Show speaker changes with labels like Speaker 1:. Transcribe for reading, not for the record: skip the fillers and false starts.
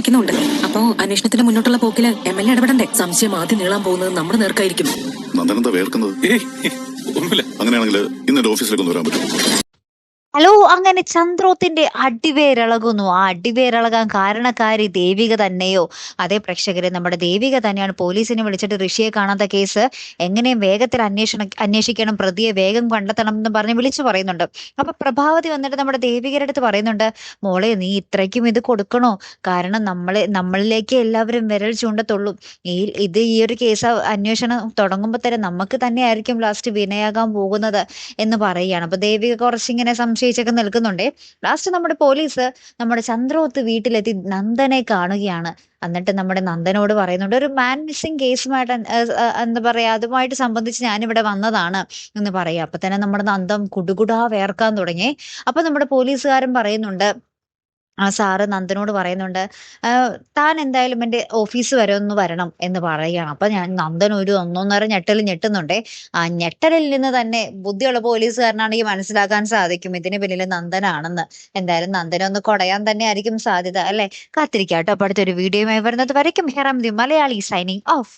Speaker 1: സംശയിക്കുന്നുണ്ട്. അപ്പോ അന്വേഷണത്തിന്റെ മുന്നോട്ടുള്ള പോക്കില് MLA ഇടപെടണ്ടേ? സംശയം ആദ്യം നീളാൻ പോകുന്നത് നമ്മുടെ നേർക്കായിരിക്കും.
Speaker 2: നന്ദനെന്താ വേർക്കുന്നത്? ഒന്നുമില്ല. അങ്ങനെയാണെങ്കിൽ ഇന്ന് ഓഫീസിലേക്ക് ഒന്ന് വരാൻ പറ്റും?
Speaker 3: ഹലോ, അങ്ങനെ ചന്ദ്രോത്തിന്റെ അടിവേരിളകുന്നു. ആ അടിവേരിളകാൻ കാരണക്കാരി ദേവിക തന്നെയോ? അതേ പ്രേക്ഷകരെ, നമ്മുടെ ദേവിക തന്നെയാണ് പോലീസിനെ വിളിച്ചിട്ട് ഋഷിയെ കാണാത്ത കേസ് എങ്ങനെയും വേഗത്തിൽ അന്വേഷിക്കണം, പ്രതിയെ വേഗം കണ്ടെത്തണം എന്ന് പറഞ്ഞ് വിളിച്ചു പറയുന്നുണ്ട്. അപ്പൊ പ്രഭാവതി വന്നിട്ട് നമ്മുടെ ദേവികയുടെ അടുത്ത് പറയുന്നുണ്ട്, മോളെ നീ ഇത്രയ്ക്കും ഇത് കൊടുക്കണോ? കാരണം നമ്മളിലേക്ക് എല്ലാവരും വിരൽ ചൂണ്ടത്തുള്ളൂ. ഈ ഒരു കേസ് അന്വേഷണം തുടങ്ങുമ്പോൾ തന്നെ നമുക്ക് തന്നെ ആയിരിക്കും ലാസ്റ്റ് വിനയാകാൻ പോകുന്നത് എന്ന് പറയുകയാണ്. അപ്പൊ ദേവിക കുറച്ചിങ്ങനെ സംശയിച്ചൊക്കെ നിൽക്കുന്നുണ്ടേ. ലാസ്റ്റ് നമ്മുടെ പോലീസ് നമ്മുടെ ചന്ദ്രോത്ത് വീട്ടിലെത്തി നന്ദനെ കാണുകയാണ്. എന്നിട്ട് നമ്മുടെ നന്ദനോട് പറയുന്നുണ്ട്, ഒരു മാൻ മിസ്സിംഗ് കേസുമായിട്ട് എന്താ പറയാ, അതുമായിട്ട് സംബന്ധിച്ച് ഞാനിവിടെ വന്നതാണ് എന്ന് പറയാം. അപ്പൊ തന്നെ നമ്മുടെ നന്ദൻ കുടുകുടാ വേർക്കാൻ തുടങ്ങി. അപ്പൊ നമ്മുടെ പോലീസുകാരൻ പറയുന്നുണ്ട്, ആ സാറ് നന്ദനോട് പറയുന്നുണ്ട്, താൻ എന്തായാലും എൻ്റെ ഓഫീസ് വരെ ഒന്ന് വരണം എന്ന് പറയുകയാണ്. അപ്പൊ നന്ദൻ ഒരു ഒന്നൊന്നര ഞെട്ടുന്നുണ്ടേ. ആ ഞെട്ടലിൽ നിന്ന് തന്നെ ബുദ്ധിയുള്ള പോലീസുകാരനാണെങ്കിൽ മനസ്സിലാക്കാൻ സാധിക്കും ഇതിന് പിന്നിൽ നന്ദനാണെന്ന്. എന്തായാലും നന്ദനെ ഒന്ന് കൊടയാൻ തന്നെ ആയിരിക്കും സാധ്യത, അല്ലെ? കാത്തിരിക്കാട്ടോ. അപ്പൊ അടുത്തൊരു വീഡിയോയുമായി വരുന്നത് വരയ്ക്കും ഹെറാം ദി മലയാളി സൈനിങ് ഓഫ്.